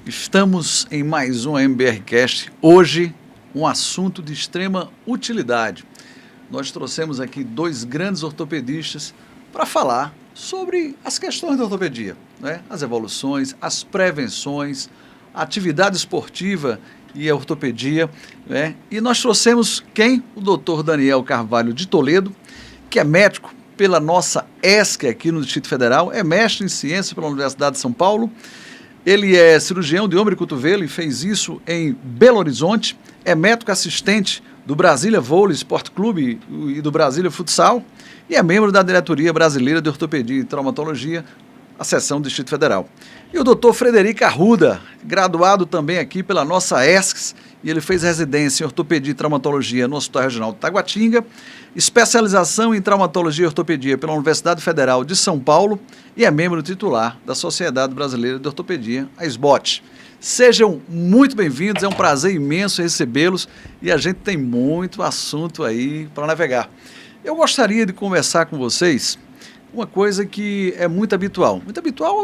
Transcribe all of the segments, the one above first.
Estamos em mais um MBRcast. Hoje, um assunto de extrema utilidade. Nós trouxemos aqui dois grandes ortopedistas para falar sobre as questões da ortopedia, né? As evoluções, as prevenções, a atividade esportiva e a ortopedia, né? E nós trouxemos quem? O Dr. Daniel Carvalho de Toledo, que é médico pela nossa ESC aqui no Distrito Federal, é mestre em ciência pela Universidade de São Paulo. Ele é cirurgião de ombro e cotovelo e fez isso em Belo Horizonte, é médico assistente do Brasília Vôlei Sport Clube e do Brasília Futsal e é membro da Diretoria Brasileira de Ortopedia e Traumatologia, a seção do Distrito Federal. E o Dr. Frederico Arruda, graduado também aqui pela nossa ESCS, e ele fez residência em Ortopedia e Traumatologia no Hospital Regional de Taguatinga, especialização em Traumatologia e Ortopedia pela Universidade Federal de São Paulo e é membro titular da Sociedade Brasileira de Ortopedia, a SBOT. Sejam muito bem-vindos, é um prazer imenso recebê-los e a gente tem muito assunto aí para navegar. Eu gostaria de conversar com vocês uma coisa que é muito habitual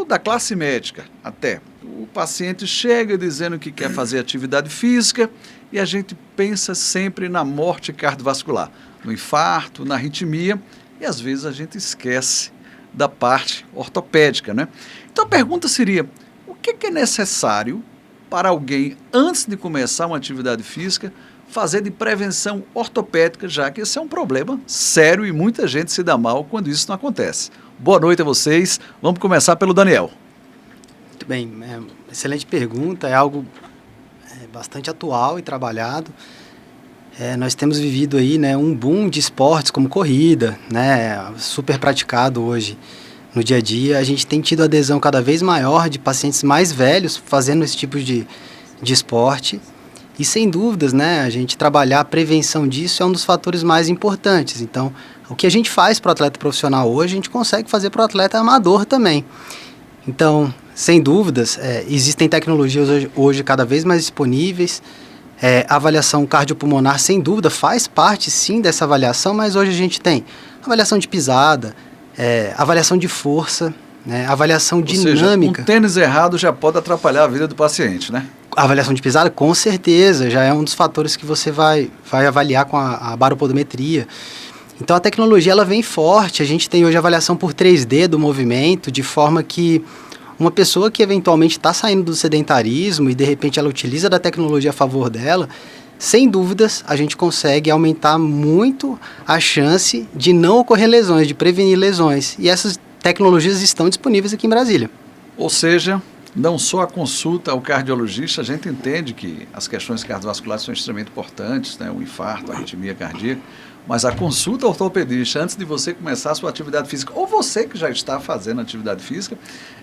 da classe médica até. O paciente chega dizendo que quer fazer atividade física e a gente pensa sempre na morte cardiovascular, no infarto, na arritmia e às vezes a gente esquece da parte ortopédica, né? Então a pergunta seria, o que é necessário para alguém, antes de começar uma atividade física, fazer de prevenção ortopédica, já que esse é um problema sério e muita gente se dá mal quando isso não acontece. Boa noite a vocês. Vamos começar pelo Daniel. Muito bem, excelente pergunta, é algo bastante atual e trabalhado. Nós temos vivido aí, né, um boom de esportes como corrida, né, super praticado hoje no dia a dia. A gente tem tido adesão cada vez maior de pacientes mais velhos fazendo esse tipo de esporte. E sem dúvidas, né, a gente trabalhar a prevenção disso é um dos fatores mais importantes. Então, o que a gente faz para o atleta profissional hoje, a gente consegue fazer para o atleta amador também. Então, sem dúvidas, existem tecnologias hoje cada vez mais disponíveis. A avaliação cardiopulmonar, sem dúvida, faz parte sim dessa avaliação, mas hoje a gente tem avaliação de pisada, avaliação de força, né, avaliação dinâmica. Seja, um tênis errado já pode atrapalhar a vida do paciente, né? A avaliação de pisada, com certeza, já é um dos fatores que você vai avaliar com a baropodometria. Então, a tecnologia ela vem forte. A gente tem hoje avaliação por 3D do movimento, de forma que uma pessoa que eventualmente está saindo do sedentarismo e, de repente, ela utiliza da tecnologia a favor dela, sem dúvidas, a gente consegue aumentar muito a chance de não ocorrer lesões, de prevenir lesões. E essas tecnologias estão disponíveis aqui em Brasília. Ou seja, não só a consulta ao cardiologista, a gente entende que as questões cardiovasculares são extremamente importantes, né? O infarto, a arritmia cardíaca, mas a consulta ao ortopedista antes de você começar a sua atividade física, ou você que já está fazendo atividade física,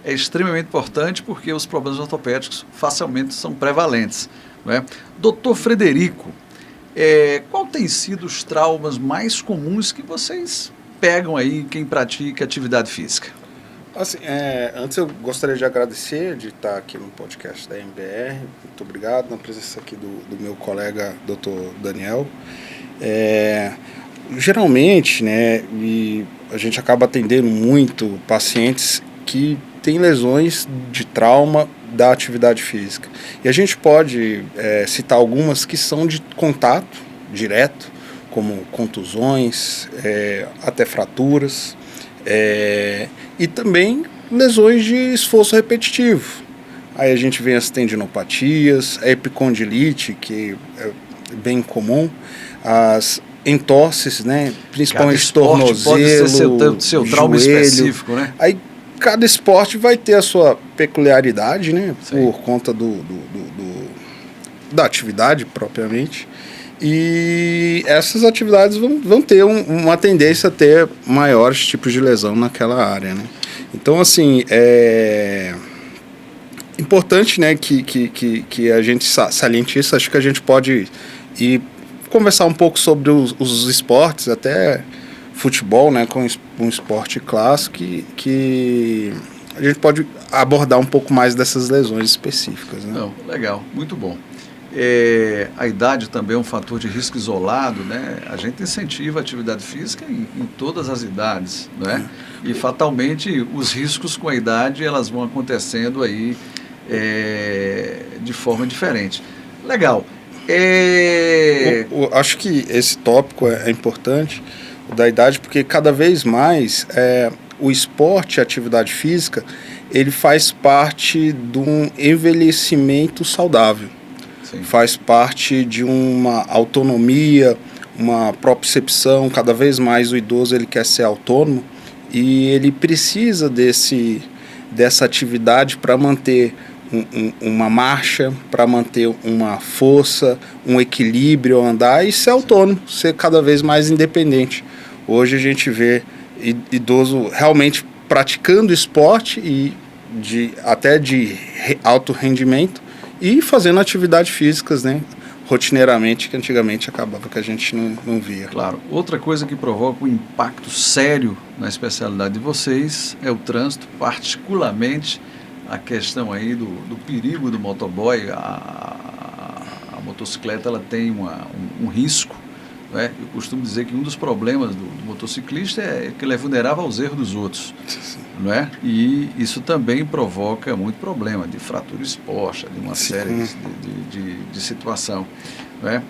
é extremamente importante porque os problemas ortopédicos facilmente são prevalentes, não é? Doutor Frederico, qual tem sido os traumas mais comuns que vocês pegam aí quem pratica atividade física? Assim, antes eu gostaria de agradecer de estar aqui no podcast da MBR. Muito obrigado na presença aqui do meu colega Dr. Daniel. Geralmente, né, e a gente acaba atendendo muito pacientes que têm lesões de trauma da atividade física. E a gente pode citar algumas que são de contato direto, como contusões, até fraturas. E também lesões de esforço repetitivo. Aí a gente vê as tendinopatias, a epicondilite, que é bem comum, as entorses, né, principalmente tornozelo, pode ser seu trauma joelho. Específico, né? Aí cada esporte vai ter a sua peculiaridade, né, por conta da atividade propriamente. E essas atividades vão ter uma tendência a ter maiores tipos de lesão naquela área, né? Então, assim, é importante, né, que a gente saliente isso. Acho que a gente pode ir conversar um pouco sobre os esportes, até futebol, né, com um esporte clássico, que a gente pode abordar um pouco mais dessas lesões específicas, né? Não, legal, muito bom. A idade também é um fator de risco isolado, né? A gente incentiva a atividade física em todas as idades, né? E fatalmente os riscos com a idade elas vão acontecendo aí de forma diferente. Legal. Acho que esse tópico é importante, o da idade, porque cada vez mais o esporte, a atividade física, ele faz parte de um envelhecimento saudável. Sim. Faz parte de uma autonomia, uma propriocepção. Cada vez mais o idoso ele quer ser autônomo e ele precisa dessa atividade para manter uma marcha, para manter uma força, um equilíbrio ao andar e ser autônomo, ser cada vez mais independente. Hoje a gente vê idoso realmente praticando esporte e até de alto rendimento e fazendo atividades físicas, né, rotineiramente, que antigamente acabava que a gente não via. Claro. Outra coisa que provoca um impacto sério na especialidade de vocês é o trânsito, particularmente a questão aí do perigo do motoboy. A motocicleta ela tem um risco, né? Eu costumo dizer que um dos problemas do motociclista é que ele é vulnerável aos erros dos outros, não é? E isso também provoca muito problema de fratura exposta, de uma série de situação. Né?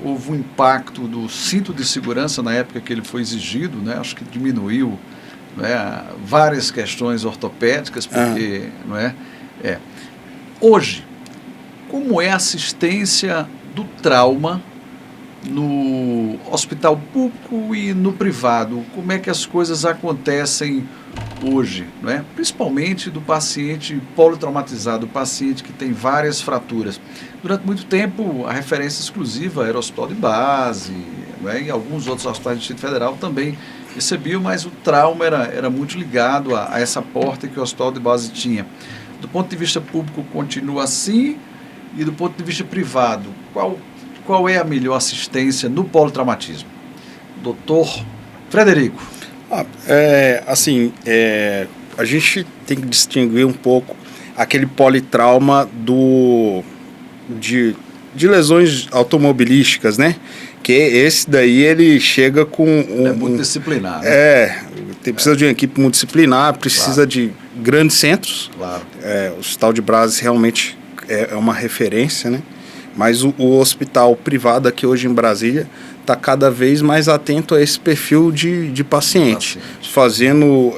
Houve um impacto do cinto de segurança na época que ele foi exigido, né? Acho que diminuiu, né, várias questões ortopédicas, porque não é? Hoje, como é a assistência do trauma no hospital público e no privado? Como é que as coisas acontecem hoje, não é? Principalmente do paciente politraumatizado, do paciente que tem várias fraturas. Durante muito tempo, a referência exclusiva era o hospital de base, não é? E alguns outros hospitais do Distrito Federal também recebiam, mas o trauma era muito ligado a essa porta que o hospital de base tinha. Do ponto de vista público, continua assim, e do ponto de vista privado, qual é a melhor assistência no politraumatismo? Doutor Frederico. A gente tem que distinguir um pouco aquele politrauma de lesões automobilísticas, né? Que esse daí ele chega com é muito disciplinar, né? Precisa de uma equipe multidisciplinar, precisa de grandes centros. Claro. O Hospital de Braz realmente é uma referência, né? Mas o hospital privado aqui hoje em Brasília está cada vez mais atento a esse perfil de paciente, fazendo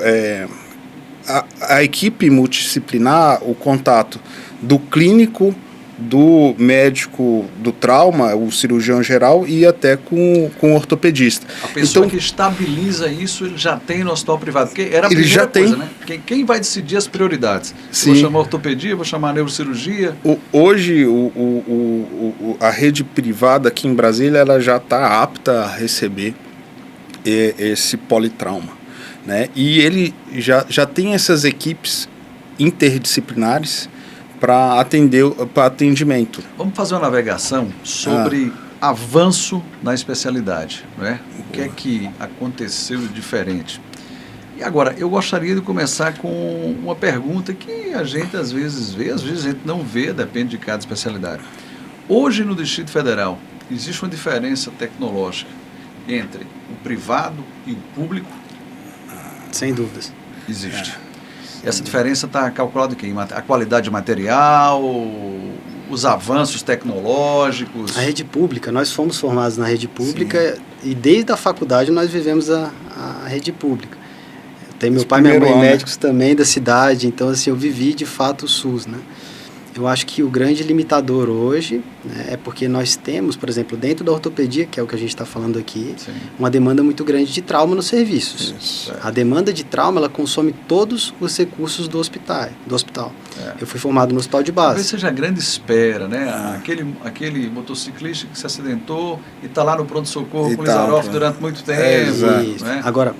a equipe multidisciplinar, o contato do clínico, do médico do trauma, o cirurgião geral e até com o ortopedista. A pessoa que estabiliza isso, ele já tem no hospital privado, porque era a primeira coisa, né? Quem vai decidir as prioridades? Sim. Vou chamar ortopedia, vou chamar neurocirurgia? Hoje, a rede privada aqui em Brasília, ela já está apta a receber esse politrauma, né? E ele já tem essas equipes interdisciplinares para atendimento. Vamos fazer uma navegação sobre avanço na especialidade, não é? O que é que aconteceu de diferente? E agora, eu gostaria de começar com uma pergunta que a gente às vezes vê, às vezes a gente não vê, depende de cada especialidade. Hoje no Distrito Federal, existe uma diferença tecnológica entre o privado e o público? Sem dúvidas. Existe. Essa diferença está calculada em quê? A qualidade de material, os avanços tecnológicos? A rede pública, nós fomos formados na rede pública. Sim. E desde a faculdade nós vivemos a rede pública. Tem meu pai e minha mãe médicos também da cidade, então assim, eu vivi de fato o SUS, né? Eu acho que o grande limitador hoje, né, é porque nós temos, por exemplo, dentro da ortopedia, que é o que a gente está falando aqui, sim, uma demanda muito grande de trauma nos serviços. Isso, a demanda de trauma, ela consome todos os recursos do hospital. Eu fui formado no hospital de base. Talvez seja a grande espera, né? Aquele motociclista que se acidentou e está lá no pronto-socorro com o Lizaroff durante muito tempo. Isso. Né? Agora,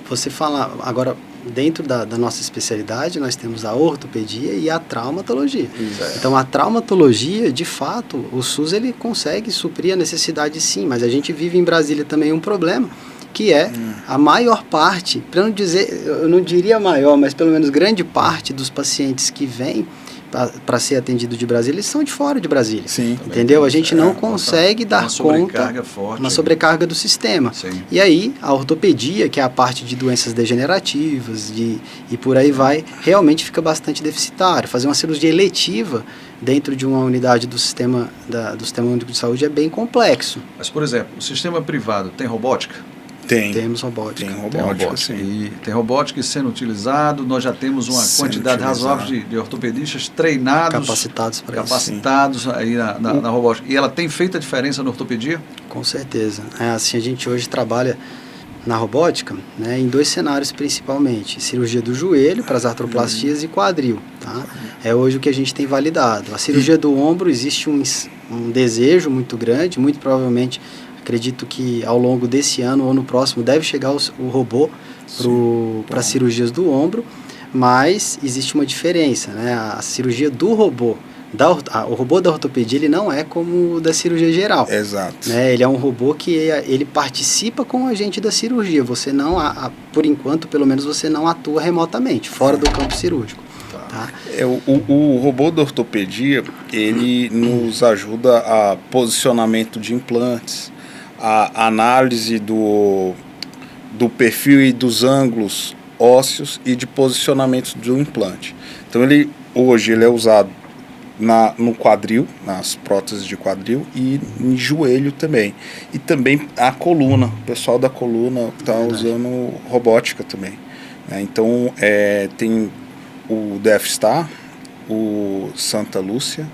dentro da nossa especialidade, nós temos a ortopedia e a traumatologia. Exato. Então, a traumatologia, de fato, o SUS ele consegue suprir a necessidade, sim, mas a gente vive em Brasília também um problema, que é a maior parte, para não dizer, eu não diria maior, mas pelo menos grande parte dos pacientes que vêm para ser atendido de Brasília, eles são de fora de Brasília. Sim. Entendeu? A gente não consegue dar sobrecarga conta, forte, uma sobrecarga do sistema. Sim. E aí, a ortopedia, que é a parte de doenças degenerativas e por aí vai, realmente fica bastante deficitário. Fazer uma cirurgia eletiva dentro de uma unidade do Sistema Único de Saúde é bem complexo. Mas, por exemplo, o sistema privado tem robótica? Temos robótica. Tem robótica, sim. E tem robótica sendo utilizado, nós já temos uma quantidade razoável de ortopedistas treinados, capacitados para isso. Aí na robótica. E ela tem feito a diferença na ortopedia? Com certeza. Assim, a gente hoje trabalha na robótica, né, em 2 cenários principalmente: cirurgia do joelho para as artroplastias e quadril. Tá? É hoje o que a gente tem validado. A cirurgia do ombro, existe um desejo muito grande, muito provavelmente. Acredito que ao longo desse ano ou no próximo deve chegar o robô para cirurgias do ombro, mas existe uma diferença, né? A cirurgia do robô, o robô da ortopedia, ele não é como o da cirurgia geral. Exato. Né? Ele é um robô que ele participa com a gente da cirurgia. Você não, por enquanto, pelo menos você não atua remotamente, fora do campo cirúrgico. Tá? O robô da ortopedia, ele nos ajuda a posicionamento de implantes, a análise do perfil e dos ângulos ósseos e de posicionamento do implante. Então hoje ele é usado no quadril, nas próteses de quadril e em joelho também. E também a coluna, o pessoal da coluna está usando robótica também. Né? Então tem o DefStar, o Santa Lúcia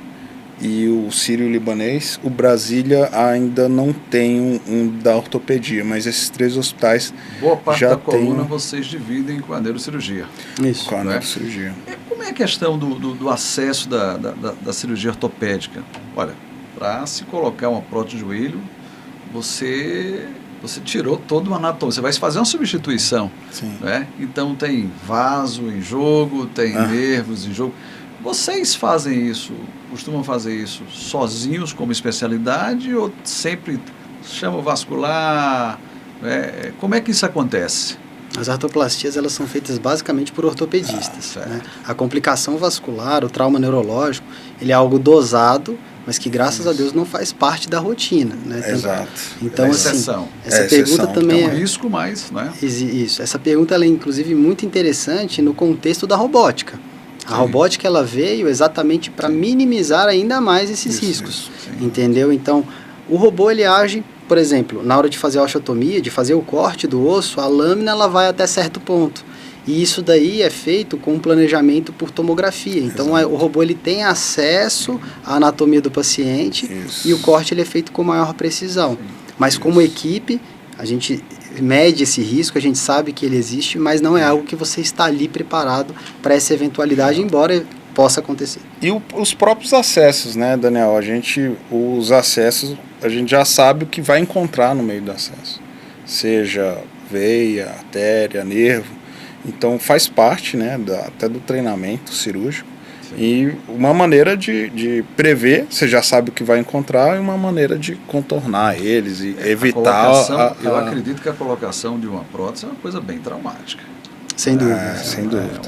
e o Sírio-Libanês. O Brasília ainda não tem um da ortopedia, mas esses 3 hospitais boa parte já da coluna tem... vocês dividem com a neurocirurgia. Isso. Com a neurocirurgia. Como é a questão do acesso da cirurgia ortopédica? Olha, para se colocar uma prótese de joelho, você tirou toda uma anatomia, você vai fazer uma substituição. Sim. Né? Então tem vaso em jogo, tem nervos em jogo. Vocês fazem isso, costumam fazer isso sozinhos como especialidade ou sempre chama vascular? Como é que isso acontece? As artroplastias, elas são feitas basicamente por ortopedistas. Né? A complicação vascular, o trauma neurológico, ele é algo dosado, mas que graças a Deus não faz parte da rotina. Né? Exato. Então, exceção. Essa pergunta também é um risco, mas... Né? Isso. Essa pergunta ela é inclusive muito interessante no contexto da robótica. A robótica ela veio exatamente para minimizar ainda mais esses riscos, entendeu? Então, o robô ele age, por exemplo, na hora de fazer a osteotomia, de fazer o corte do osso, a lâmina ela vai até certo ponto. E isso daí é feito com um planejamento por tomografia. Então, o robô ele tem acesso à anatomia do paciente e o corte ele é feito com maior precisão. Mas como equipe, a gente mede esse risco, a gente sabe que ele existe, mas não é algo que você está ali preparado para essa eventualidade, embora possa acontecer. E os próprios acessos, né, Daniel? Os acessos, a gente já sabe o que vai encontrar no meio do acesso. Seja veia, artéria, nervo. Então faz parte, né, até do treinamento cirúrgico. E uma maneira de prever, você já sabe o que vai encontrar, e uma maneira de contornar eles e evitar... Eu acredito que a colocação de uma prótese é uma coisa bem traumática. Sem dúvida. Sem dúvida.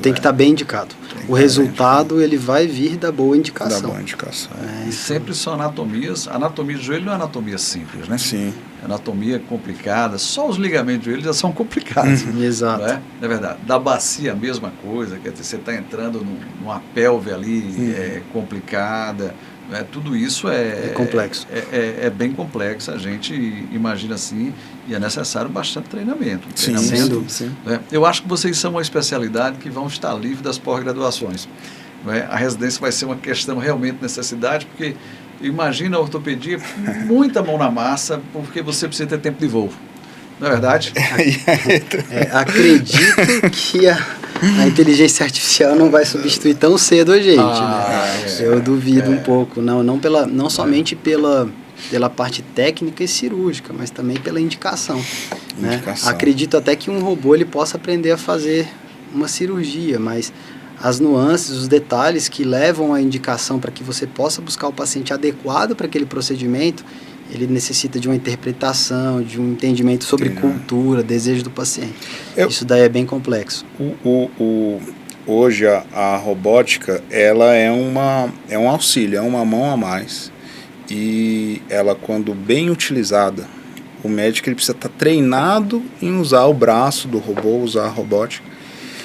Tem que estar bem indicado. O resultado ele vai vir da boa indicação. Da boa indicação. E sempre são anatomias. A anatomia do joelho não é anatomia simples, né? Sim. Anatomia complicada. Só os ligamentos do joelho já são complicados. Exato. Não é verdade. Da bacia a mesma coisa. Quer dizer, você está entrando numa pelve ali complicada. Né? Tudo isso é complexo. É bem complexo. A gente imagina assim. E é necessário bastante treinamento. Sim, sem dúvida. Né? Eu acho que vocês são uma especialidade que vão estar livre das pós-graduações. Né? A residência vai ser uma questão realmente de necessidade, porque imagina a ortopedia com muita mão na massa, porque você precisa ter tempo de voo. Não é verdade? Acredito que a inteligência artificial não vai substituir tão cedo a gente. Né? Eu duvido um pouco. Não somente pela parte técnica e cirúrgica, mas também pela indicação. Né? Acredito até que um robô ele possa aprender a fazer uma cirurgia, mas as nuances, os detalhes que levam à indicação para que você possa buscar o paciente adequado para aquele procedimento, ele necessita de uma interpretação, de um entendimento sobre cultura, desejo do paciente. Isso daí é bem complexo. hoje a robótica, ela é um auxílio, é uma mão a mais. E ela, quando bem utilizada, o médico ele precisa estar treinado em usar o braço do robô, usar a robótica.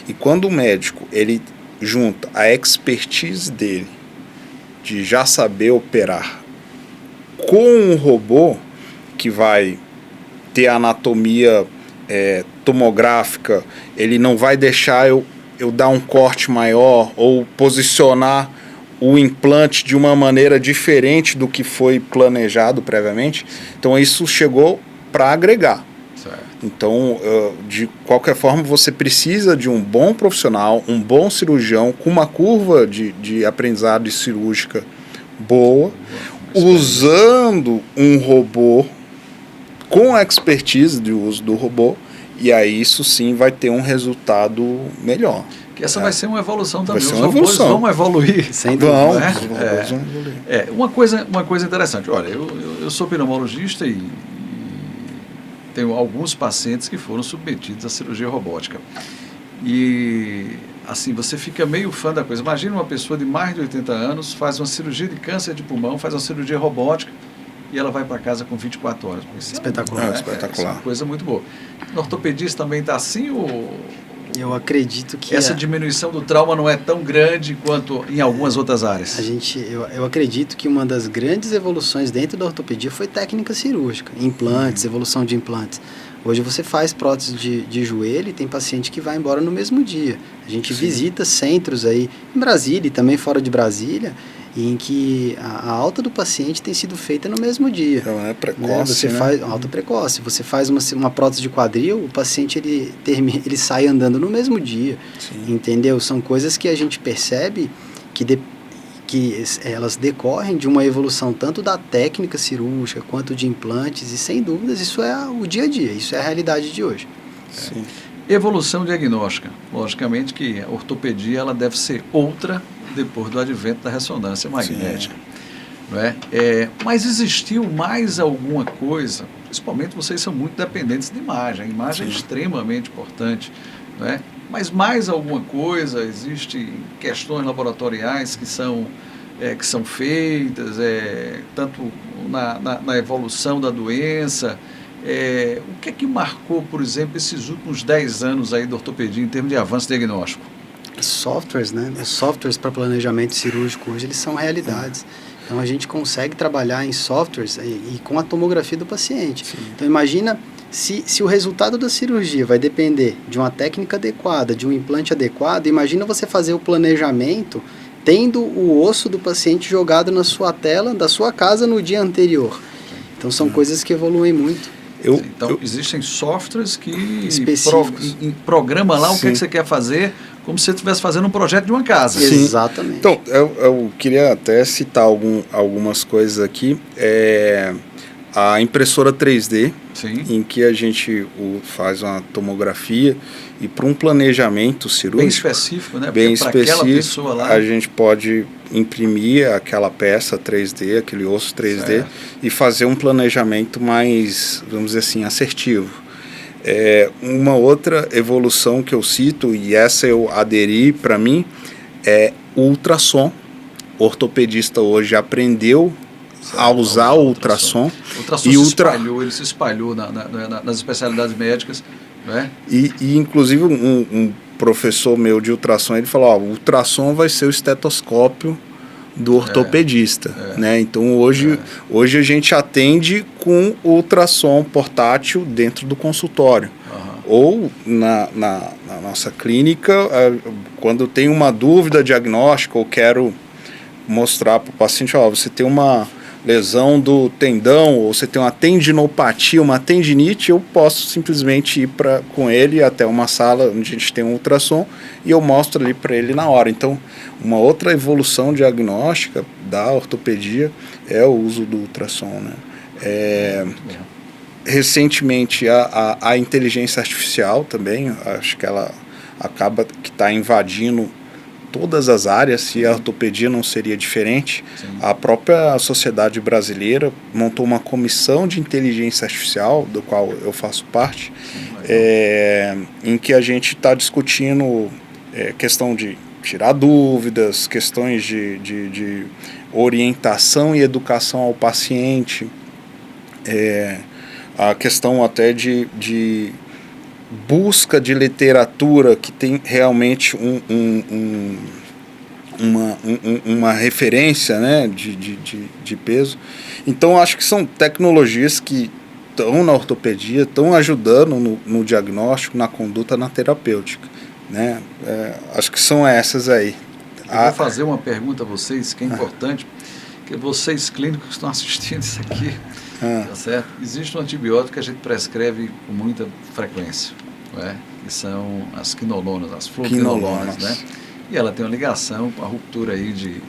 E quando o médico ele junta a expertise dele de já saber operar com um robô que vai ter anatomia tomográfica, ele não vai deixar eu dar um corte maior ou posicionar o implante de uma maneira diferente do que foi planejado previamente. Então isso chegou para agregar. Certo. Então, de qualquer forma, você precisa de um bom profissional, um bom cirurgião, com uma curva de aprendizado cirúrgica boa, usando um robô com a expertise de uso do robô, e aí isso sim vai ter um resultado melhor. Que essa vai ser uma evolução também. Vai ser Os uma robôs evolução. vão evoluir. Sem dúvida. Vão, né? os robôs vão evoluir. Uma coisa interessante. Olha, eu sou pneumologista e tenho alguns pacientes que foram submetidos à cirurgia robótica. E, assim, você fica meio fã da coisa. Imagina uma pessoa de mais de 80 anos, faz uma cirurgia de câncer de pulmão, faz uma cirurgia robótica e ela vai para casa com 24 horas. Isso Espetacular. Espetacular. Isso é uma coisa muito boa. No ortopedista também está assim ou... Eu acredito que essa diminuição do trauma não é tão grande quanto em algumas outras áreas? Eu acredito que uma das grandes evoluções dentro da ortopedia foi técnica cirúrgica, implantes, evolução de implantes. Hoje você faz prótese de joelho e tem paciente que vai embora no mesmo dia. A gente visita centros aí em Brasília e também fora de Brasília, em que a alta do paciente tem sido feita no mesmo dia. Então, é precoce, né? Você faz alta precoce. Você faz uma prótese de quadril, o paciente ele sai andando no mesmo dia. Sim. Entendeu? São coisas que a gente percebe que elas decorrem de uma evolução tanto da técnica cirúrgica quanto de implantes, e sem dúvidas isso é o dia a dia, isso é a realidade de hoje. Sim. Evolução diagnóstica. Logicamente que a ortopedia ela deve ser outra depois do advento da ressonância magnética. Não é? Mas existiu mais alguma coisa, principalmente vocês são muito dependentes de imagem, a imagem é extremamente importante, não é? Mas mais alguma coisa, existem questões laboratoriais que são feitas, tanto na evolução da doença. O que é que marcou, por exemplo, esses últimos 10 anos aí da ortopedia em termos de avanço diagnóstico? Softwares, né? Os softwares para planejamento cirúrgico hoje, eles são realidades. Então, a gente consegue trabalhar em softwares e com a tomografia do paciente. Sim. Então, imagina se o resultado da cirurgia vai depender de uma técnica adequada, de um implante adequado, imagina você fazer o planejamento tendo o osso do paciente jogado na sua tela da sua casa no dia anterior. Então, são coisas que evoluem muito. Então, existem softwares que específicos. Programa lá o que Sim. você quer fazer, como se você estivesse fazendo um projeto de uma casa. Sim. Exatamente. Então, eu queria até citar algumas coisas aqui. A impressora 3D, Sim. em que a gente faz uma tomografia e para um planejamento cirúrgico Bem específico, né? bem Porque para aquela específico, pessoa lá... a gente pode imprimir aquela peça 3D, aquele osso 3D, Certo. e fazer um planejamento mais, vamos dizer assim, assertivo. Uma outra evolução que eu cito, e essa eu aderi para mim, é o ultrassom. O ortopedista hoje aprendeu a usar o ultrassom. O ultrassom ele se espalhou nas especialidades médicas, né? E inclusive um professor meu de ultrassom, ele falou, o ultrassom vai ser o estetoscópio do ortopedista, né? Então hoje a gente atende com ultrassom portátil dentro do consultório. Ou na nossa clínica, quando tem uma dúvida diagnóstica ou quero mostrar para o paciente, você tem uma lesão do tendão, ou você tem uma tendinopatia, uma tendinite, eu posso simplesmente ir com ele até uma sala onde a gente tem um ultrassom e eu mostro ali para ele na hora. Então, uma outra evolução diagnóstica da ortopedia é o uso do ultrassom, né? Recentemente, a inteligência artificial também, acho que ela acaba que está invadindo todas as áreas, se a ortopedia não seria diferente. Sim. A própria sociedade brasileira montou uma comissão de inteligência artificial, do qual eu faço parte, em que a gente está discutindo questão de tirar dúvidas, questões de orientação e educação ao paciente, a questão até de busca de literatura que tem realmente uma referência, né, de peso. Então, acho que são tecnologias que estão na ortopedia, estão ajudando no diagnóstico, na conduta, na terapêutica, né? Acho que são essas aí. Eu vou fazer uma pergunta a vocês que é importante, que vocês clínicos que estão assistindo isso aqui, tá certo? Existe um antibiótico que a gente prescreve com muita frequência, não é? Que são as quinolonas, as fluoquinolonas, né? E ela tem uma ligação com a ruptura aí de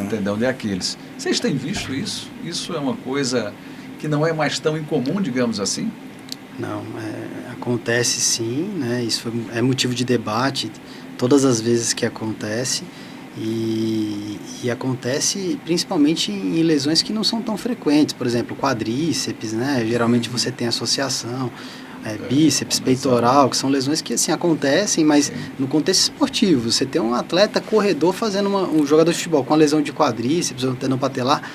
tendão de Aquiles. Vocês têm visto isso? Isso é uma coisa que não é mais tão incomum, digamos assim? Não, acontece sim, né? Isso é motivo de debate todas as vezes que acontece, e acontece principalmente em lesões que não são tão frequentes, por exemplo, quadríceps, né? Geralmente você tem associação, bíceps, peitoral, que são lesões que assim acontecem, mas no contexto esportivo, você tem um atleta corredor fazendo um jogador de futebol com uma lesão de quadríceps ou tendão patelar,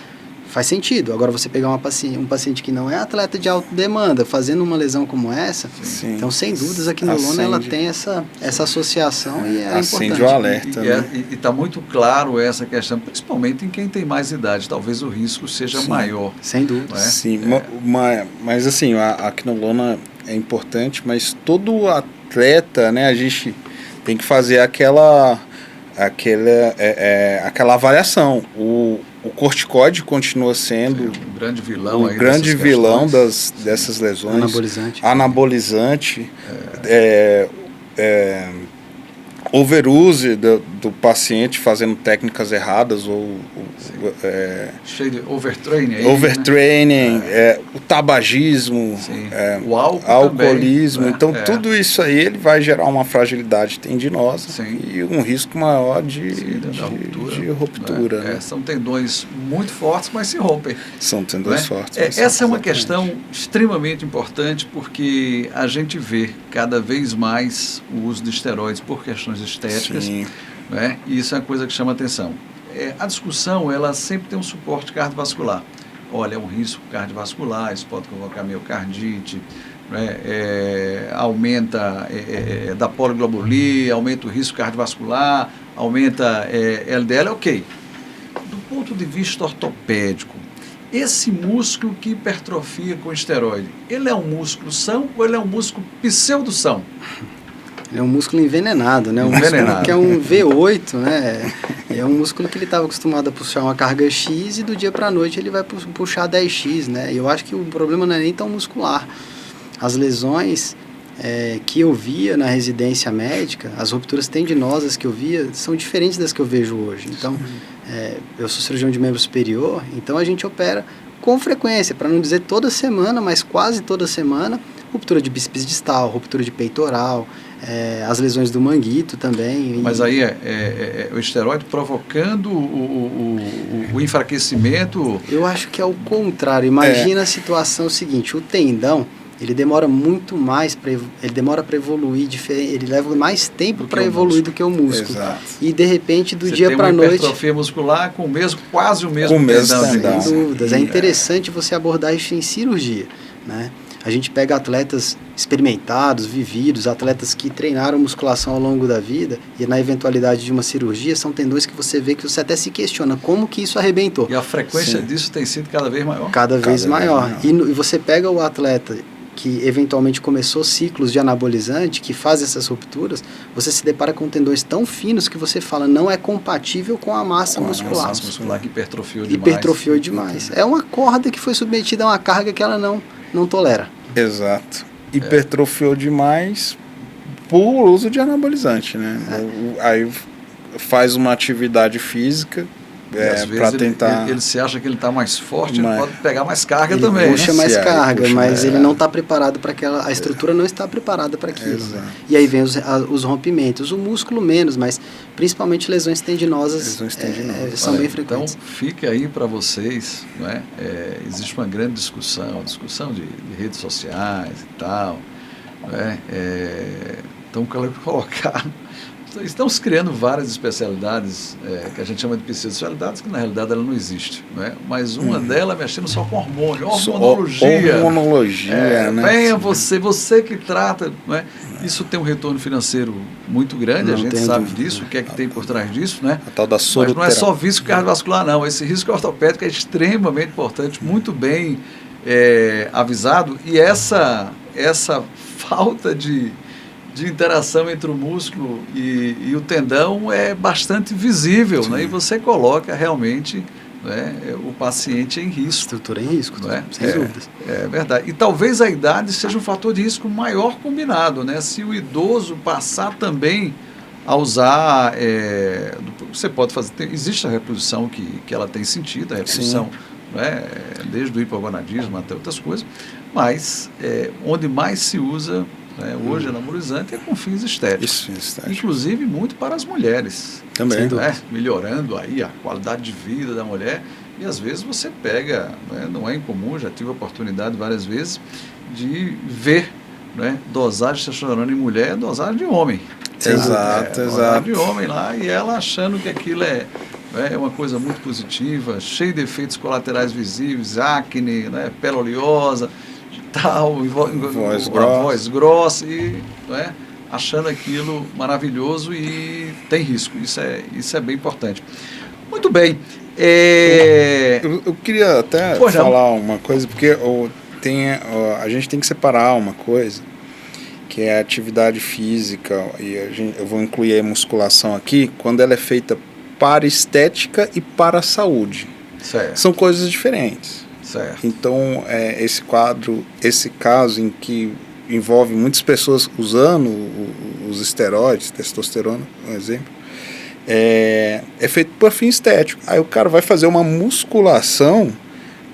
faz sentido. Agora você pegar um paciente que não é atleta de alta demanda, fazendo uma lesão como essa, sim, então sem dúvidas a quinolona ela tem essa associação e é acende importante. O alerta. E está muito claro essa questão, principalmente em quem tem mais idade, talvez o risco seja maior. Sem dúvida. Sim, mas assim, a quinolona é importante, mas todo atleta, né, a gente tem que fazer aquela avaliação. O corticoide continua sendo o grande vilão, o grande vilão dessas lesões. Anabolizante. Overuse do paciente fazendo técnicas erradas ou cheio de overtraining, né? O tabagismo, o alcoolismo, também, então tudo isso aí ele vai gerar uma fragilidade tendinosa e um risco maior de ruptura. Né? São tendões muito fortes, mas se rompem. São tendões fortes. Essa é uma questão extremamente importante, porque a gente vê cada vez mais o uso de esteroides por questões estéticas, né? E isso é uma coisa que chama atenção. A discussão, ela sempre tem um suporte cardiovascular. Olha, é um risco cardiovascular, isso pode provocar miocardite, né? Aumenta da poliglobulia, aumenta o risco cardiovascular, aumenta LDL, ok. Do ponto de vista ortopédico, esse músculo que hipertrofia com esteroide, ele é um músculo são ou ele é um músculo pseudo-são? Ele é um músculo envenenado, né? Músculo que é um V8, né? É um músculo que ele estava acostumado a puxar uma carga X e do dia para a noite ele vai puxar 10X, né? E eu acho que o problema não é nem tão muscular. As lesões que eu via na residência médica, as rupturas tendinosas que eu via, são diferentes das que eu vejo hoje. Então, eu sou cirurgião de membro superior, então a gente opera com frequência, para não dizer toda semana, mas quase toda semana, ruptura de bíceps distal, ruptura de peitoral, as lesões do manguito também. Mas aí o esteroide provocando o enfraquecimento? Eu acho que é o contrário. Imagina a situação seguinte, o tendão, ele demora muito mais ele demora para evoluir, ele leva mais tempo para evoluir do que o músculo. Exato. E de repente do dia para a noite, hipertrofia muscular com quase o mesmo tendão. Sem dúvidas. É interessante você abordar isso em cirurgia, né? A gente pega atletas experimentados, vividos, atletas que treinaram musculação ao longo da vida, e na eventualidade de uma cirurgia, são tendões que você vê que você até se questiona como que isso arrebentou. E a frequência disso tem sido cada vez maior? Cada vez maior. E você pega o atleta que eventualmente começou ciclos de anabolizante, que faz essas rupturas, você se depara com tendões tão finos que você fala, não é compatível com a massa muscular. A massa muscular que hipertrofiou demais. É uma corda que foi submetida a uma carga que ela não tolera. Exato. Hipertrofiou demais por uso de anabolizante, né? Aí faz uma atividade física para tentar... Ele se acha que ele está mais forte, ele pode pegar mais carga também. Ele puxa mais carga, mas ele não está preparado para aquela... A estrutura não está preparada para aquilo. Né? E aí vem os rompimentos. O músculo menos, mas principalmente lesões tendinosas são bem frequentes. Então, fica aí para vocês, né? Existe uma grande discussão de redes sociais e tal, né? Então, colocar... Estamos criando várias especialidades que a gente chama de pseudo-especialidades, que na realidade ela não existe, né? Mas uma delas mexendo só com hormônio, hormonologia. Hormonologia, né? Venha você que trata, né? Isso tem um retorno financeiro muito grande, a gente sabe disso, o que é que tem por trás disso, né? A tal da Mas não é só risco cardiovascular, não. Esse risco ortopédico é extremamente importante, muito bem avisado, e essa falta de interação entre o músculo e o tendão é bastante visível, né? E você coloca realmente, né, o paciente em risco. Estrutura em risco, não é? Sem dúvidas. É verdade. E talvez a idade seja um fator de risco maior combinado, né? Se o idoso passar também a usar, você pode fazer, existe a reposição que ela tem sentido, a reposição, né, desde o hipogonadismo até outras coisas, mas onde mais se usa hoje anabolizante é com fins estéticos. Inclusive muito para as mulheres. Também. Melhorando aí a qualidade de vida da mulher. E às vezes você pega, não é incomum, já tive a oportunidade várias vezes de ver, dosagem de testosterona em mulher, dosagem de homem. Exato. Dosagem de homem lá, e ela achando que aquilo é uma coisa muito positiva, cheio de efeitos colaterais visíveis, acne, pele oleosa, tal, voz grossa, e achando aquilo maravilhoso, e tem risco. Isso é bem importante. Muito bem. Eu queria até falar uma coisa, porque a gente tem que separar uma coisa, que é a atividade física, e eu vou incluir a musculação aqui, quando ela é feita para estética e para a saúde. Certo. São coisas diferentes. Certo. Então, esse caso em que envolve muitas pessoas usando os esteroides, testosterona, um exemplo, é feito por fim estético. Aí o cara vai fazer uma musculação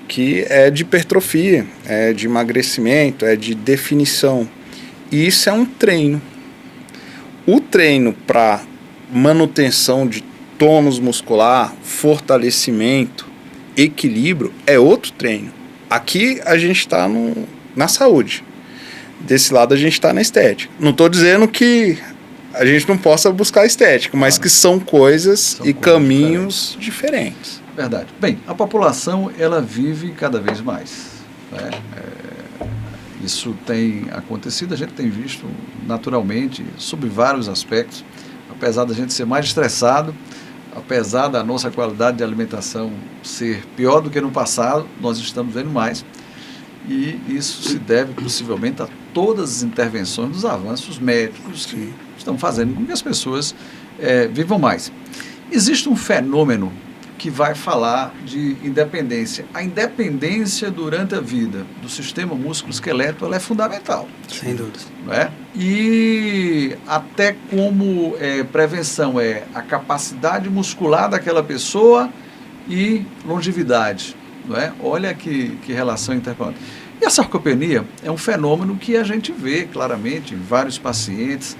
que é de hipertrofia, é de emagrecimento, é de definição. E isso é um treino. O treino para manutenção de tônus muscular, fortalecimento, equilíbrio é outro treino. Aqui a gente está na saúde. Desse lado a gente está na estética. Não estou dizendo que a gente não possa buscar estética, mas que são coisas e caminhos diferentes. Verdade. Bem, a população ela vive cada vez mais. Isso tem acontecido, a gente tem visto naturalmente, sob vários aspectos, apesar da gente ser mais estressado, apesar da nossa qualidade de alimentação ser pior do que no passado, nós estamos vendo mais. E isso se deve possivelmente a todas as intervenções dos avanços médicos que estão fazendo com que as pessoas vivam mais. Existe um fenômeno que vai falar de independência. A independência durante a vida do sistema músculo-esqueleto ela é fundamental. Sem dúvida. E até como prevenção a capacidade muscular daquela pessoa e longevidade. Olha que relação interpelante. E a sarcopenia é um fenômeno que a gente vê claramente em vários pacientes.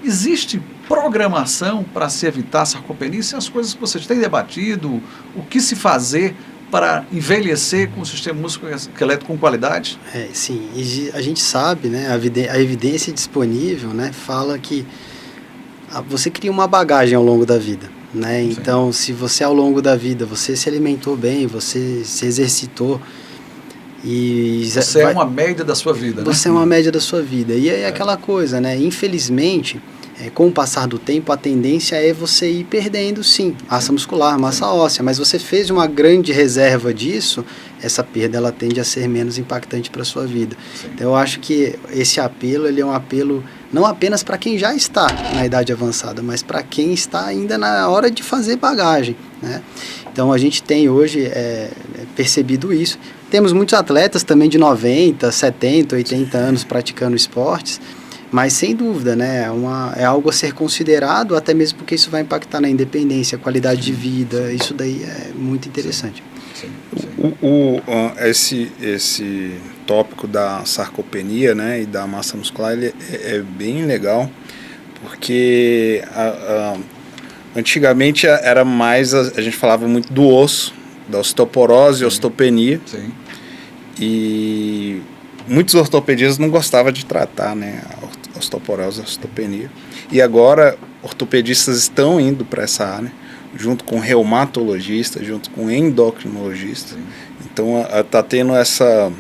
Existe programação para se evitar a sarcopenia? São as coisas que vocês têm debatido, o que se fazer para envelhecer com o sistema músculo-esqueleto com qualidade? Sim, e a gente sabe, a evidência disponível, fala que você cria uma bagagem ao longo da vida. Então, se você ao longo da vida, você se alimentou bem, você se exercitou, e você é uma média da sua vida. Você é uma média da sua vida. E é aquela coisa, infelizmente, com o passar do tempo, a tendência é você ir perdendo, sim, massa muscular, massa óssea, mas você fez uma grande reserva disso, essa perda ela tende a ser menos impactante para a sua vida. Sim. Então, eu acho que esse apelo, ele é um apelo não apenas para quem já está na idade avançada, mas para quem está ainda na hora de fazer bagagem, Então, a gente tem hoje percebido isso. Temos muitos atletas também de 90, 70, 80 anos praticando esportes, mas sem dúvida, é algo a ser considerado, até mesmo porque isso vai impactar na independência, qualidade de vida, isso daí é muito interessante. Esse tópico da sarcopenia, e da massa muscular, ele é bem legal, porque antigamente era mais, a gente falava muito do osso, da osteoporose e osteopenia. Sim. E muitos ortopedistas não gostavam de tratar, a osteoporose, osteopenia. E agora, ortopedistas estão indo para essa área, junto com reumatologistas, junto com endocrinologistas. Então, está tendo essa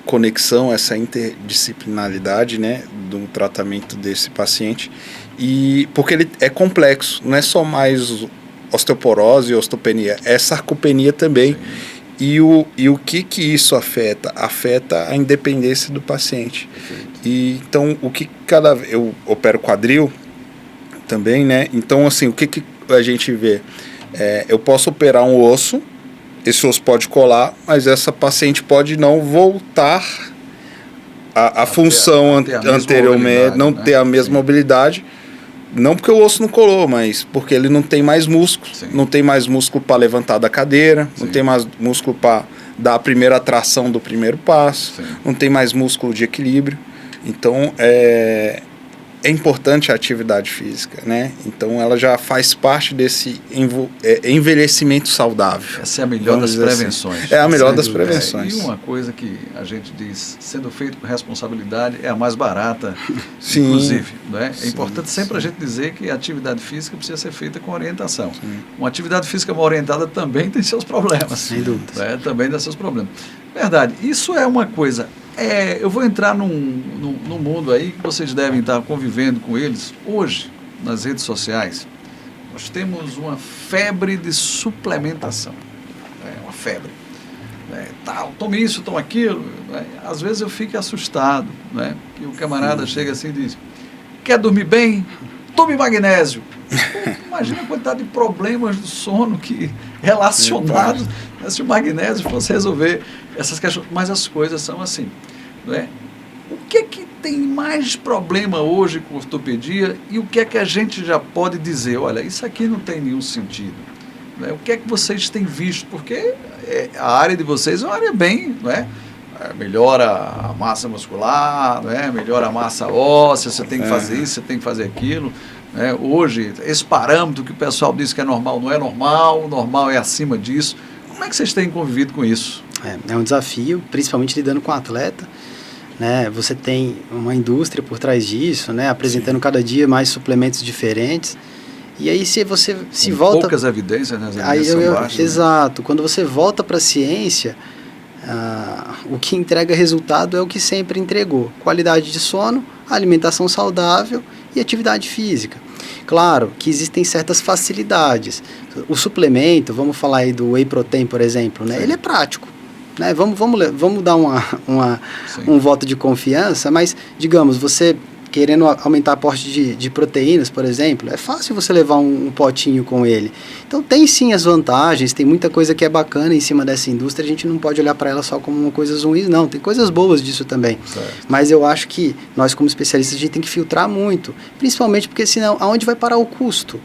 conexão, essa interdisciplinaridade, né, do tratamento desse paciente, e porque ele é complexo, não é só mais osteoporose e osteopenia, é sarcopenia também. Sim. E o que isso afeta? Afeta a independência do paciente. E então, eu opero quadril também, né? Então, assim, o que a gente vê? Eu posso operar um osso, esse osso pode colar, mas essa paciente pode não voltar à função anteriormente, não ter a mesma mobilidade, não porque o osso não colou, mas porque ele não tem mais músculo, não tem mais músculo para levantar da cadeira, não tem mais músculo para dar a primeira tração do primeiro passo, não tem mais músculo de equilíbrio. Então, é importante a atividade física, né? Então, ela já faz parte desse envelhecimento saudável. Essa é a melhor das prevenções. Assim. É a melhor das prevenções. E uma coisa que a gente diz, sendo feito com responsabilidade, é a mais barata, sim, inclusive. Né? Sim, é importante sempre a gente dizer que a atividade física precisa ser feita com orientação. Sim. Uma atividade física mal orientada também tem seus problemas. Sem dúvida. Né? Também tem seus problemas. Verdade. Isso é uma coisa... eu vou entrar num mundo aí que vocês devem estar convivendo com eles hoje, nas redes sociais. Nós temos uma febre de suplementação. Uma febre. Tome isso, tome aquilo. Às vezes eu fico assustado. Que o camarada chega assim e diz: quer dormir bem? Tome magnésio. Imagina a quantidade de problemas do sono relacionados, se o magnésio fosse resolver essas questões. Mas as coisas são assim. O que é que tem mais problema hoje com ortopedia e o que é que a gente já pode dizer? Olha, isso aqui não tem nenhum sentido. O que é que vocês têm visto? Porque a área de vocês é uma área bem... melhora a massa muscular, melhora a massa óssea, você tem que fazer isso, você tem que fazer aquilo. Hoje, esse parâmetro que o pessoal diz que é normal, não é normal, o normal é acima disso. Como é que vocês têm convivido com isso? É um desafio, principalmente lidando com o atleta. Você tem uma indústria por trás disso, apresentando cada dia mais suplementos diferentes. E aí se você se volta... poucas evidências, né? As evidências são baixas, exato. Quando você volta para a ciência, o que entrega resultado é o que sempre entregou. Qualidade de sono, alimentação saudável e atividade física. Claro que existem certas facilidades. O suplemento, vamos falar aí do Whey Protein, por exemplo, ele é prático. Vamos dar um voto de confiança, mas, digamos, você querendo aumentar o aporte de proteínas, por exemplo, é fácil você levar um potinho com ele. Então, tem sim as vantagens, tem muita coisa que é bacana em cima dessa indústria, a gente não pode olhar para ela só como uma coisa ruim, não, tem coisas boas disso também. Certo. Mas eu acho que nós, como especialistas, a gente tem que filtrar muito, principalmente porque senão, aonde vai parar o custo?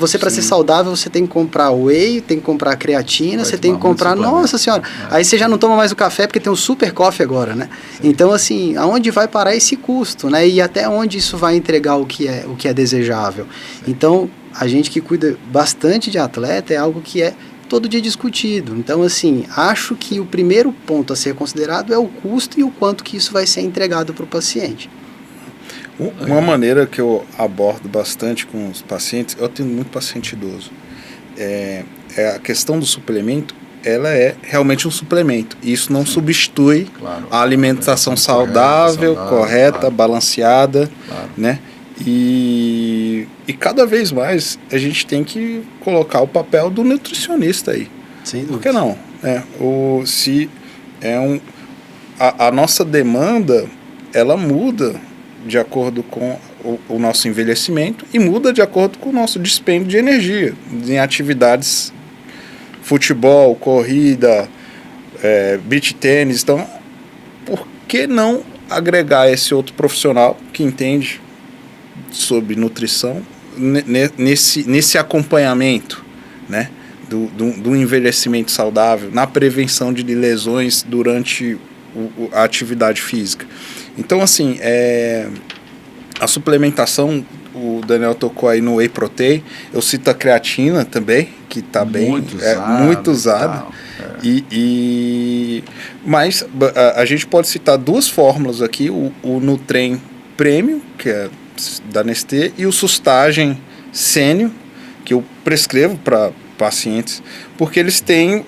Você, para ser saudável, você tem que comprar whey, tem que comprar creatina, você tem que comprar... Nossa senhora! Aí você já não toma mais o café porque tem um super coffee agora, Então, assim, aonde vai parar esse custo, E até onde isso vai entregar o que é desejável. Então, a gente que cuida bastante de atleta é algo que é todo dia discutido. Então, assim, acho que o primeiro ponto a ser considerado é o custo e o quanto que isso vai ser entregado para o paciente. Uma maneira que eu abordo bastante com os pacientes, eu tenho muito paciente idoso, é a questão do suplemento, ela é realmente um suplemento. Isso não substitui a alimentação saudável, correta, balanceada, E cada vez mais a gente tem que colocar o papel do nutricionista aí. Sem dúvida. Por que não? A nossa demanda, ela muda de acordo com o nosso envelhecimento e muda de acordo com o nosso dispêndio de energia em atividades, futebol, corrida, beach tênis. Então, por que não agregar esse outro profissional que entende sobre nutrição nesse acompanhamento, do envelhecimento saudável, na prevenção de lesões durante a atividade física? Então, assim, a suplementação, o Daniel tocou aí no Whey Protein, eu cito a creatina também, que está muito usada. Mas a gente pode citar duas fórmulas aqui, o Nutren Premium, que é da Nestlé, e o Sustagem Sênior, que eu prescrevo para pacientes, porque eles têm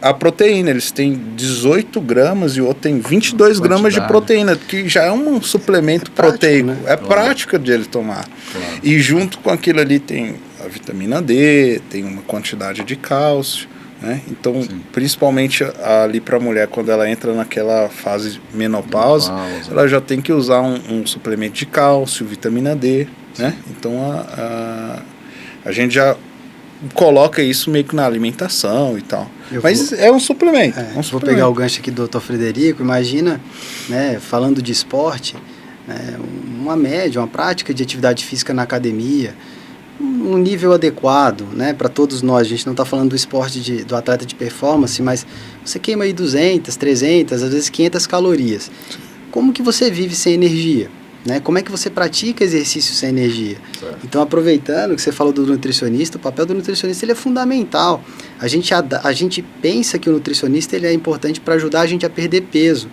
a proteína, eles têm 18 gramas e o outro tem 22 gramas de proteína, que já é um suplemento proteico, né? É prática de ele tomar. Claro. E junto com aquilo ali tem a vitamina D, tem uma quantidade de cálcio, né? Então, sim, principalmente ali para a mulher, quando ela entra naquela fase menopausa, ela já tem que usar um suplemento de cálcio, vitamina D, né? Então, a gente já coloca isso meio que na alimentação e tal. Mas é um suplemento. Vou pegar o gancho aqui do Dr. Frederico. Imagina, né, falando de esporte, uma média, uma prática de atividade física na academia, um nível adequado, né, para todos nós. A gente não está falando do esporte do atleta de performance, mas você queima aí 200, 300, às vezes 500 calorias. Como que você vive sem energia? Né? Como é que você pratica exercício sem energia? Certo. Então, aproveitando que você falou do nutricionista, o papel do nutricionista ele é fundamental. A gente pensa que o nutricionista ele é importante para ajudar a gente a perder peso.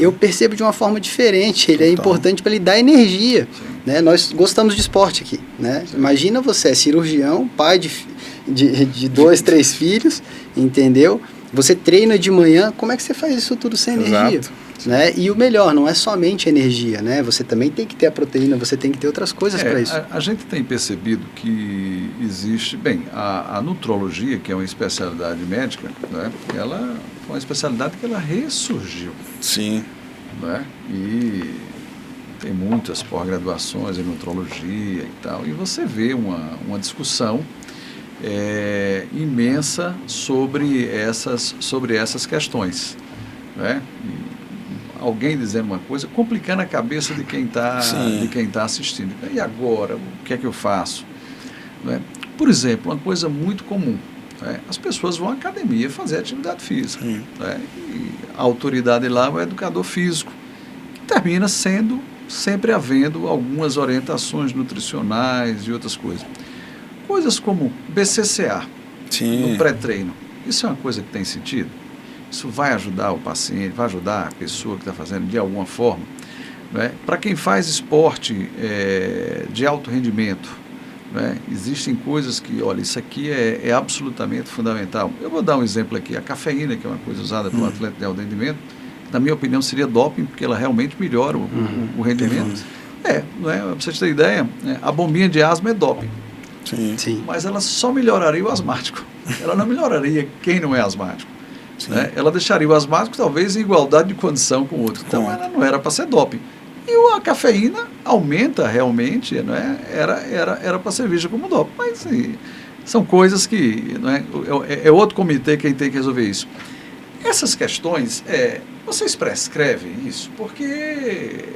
Eu percebo de uma forma diferente. Ele é importante para ele dar energia. Né? Nós gostamos de esporte aqui. Né? Imagina você é cirurgião, pai de 2, 3 filhos, entendeu? Você treina de manhã, como é que você faz isso tudo sem energia? Né? E o melhor, não é somente energia, né? Você também tem que ter a proteína, você tem que ter outras coisas para isso. A gente tem percebido que existe, a nutrologia, que é uma especialidade médica, né? Ela foi uma especialidade que ela ressurgiu. Sim. Né? E tem muitas pós-graduações em nutrologia e tal, e você vê uma discussão imensa sobre essas questões, né? Alguém dizendo uma coisa, complicando a cabeça de quem está assistindo. E agora, o que é que eu faço? Né? Por exemplo, uma coisa muito comum, né? As pessoas vão à academia fazer atividade física, né? E a autoridade lá é o educador físico, que termina sempre havendo algumas orientações nutricionais e outras coisas. Coisas como BCCA, no pré-treino, isso é uma coisa que tem sentido? Isso vai ajudar o paciente, vai ajudar a pessoa que está fazendo de alguma forma? Né? Para quem faz esporte de alto rendimento, né? Existem coisas que, olha, isso aqui é absolutamente fundamental. Eu vou dar um exemplo aqui, a cafeína, que é uma coisa usada pelo atleta de alto rendimento, na minha opinião seria doping, porque ela realmente melhora o rendimento. Não é? Para você ter ideia, a bombinha de asma é doping. Sim. Mas ela só melhoraria o asmático. Ela não melhoraria quem não é asmático. Né? Ela deixaria o asmático talvez em igualdade de condição com o outro. Então ela não era para ser doping. E a cafeína aumenta realmente, não é? Era para ser vista como doping. Mas são coisas que não é outro comitê quem tem que resolver isso. Essas questões, vocês prescrevem isso porque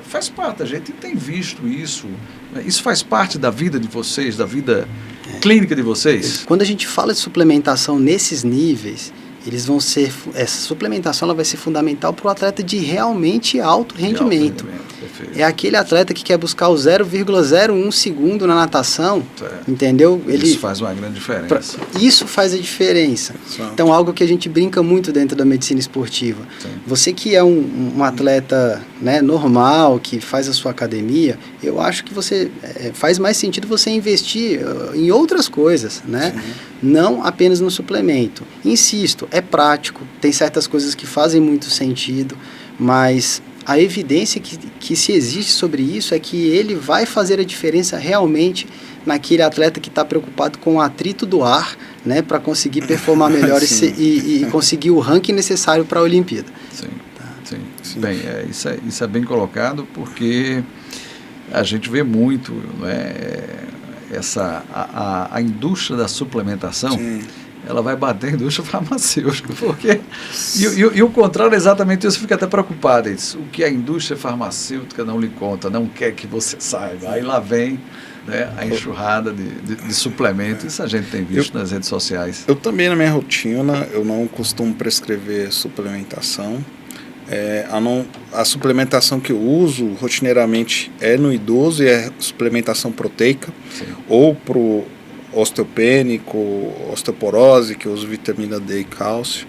faz parte, a gente tem visto isso. Isso faz parte da vida de vocês, da vida clínica de vocês? Quando a gente fala de suplementação nesses níveis, essa suplementação ela vai ser fundamental para o atleta de realmente alto rendimento. É aquele atleta que quer buscar o 0,01 segundo na natação, entendeu? Isso faz uma grande diferença. Isso faz a diferença. Então, algo que a gente brinca muito dentro da medicina esportiva. Você que é um atleta, né, normal, que faz a sua academia, eu acho que faz mais sentido você investir em outras coisas, né? Não apenas no suplemento. Insisto, é prático, tem certas coisas que fazem muito sentido, mas a evidência que se existe sobre isso é que ele vai fazer a diferença realmente naquele atleta que está preocupado com o atrito do ar, né, para conseguir performar melhor e conseguir o ranking necessário para a Olimpíada. Sim. Bem, isso é bem colocado, porque a gente vê muito, né, a indústria da suplementação. Ela vai bater a indústria farmacêutica, porque e o contrário é exatamente isso. Fica até preocupado. O que a indústria farmacêutica não lhe conta, não quer que você saiba. Aí lá vem, né, a enxurrada de suplementos. Isso a gente tem visto nas redes sociais. Eu também, na minha rotina, eu não costumo prescrever suplementação. A suplementação que eu uso rotineiramente é no idoso e é suplementação proteica, ou pro osteopênico, osteoporose, que eu uso vitamina D e cálcio.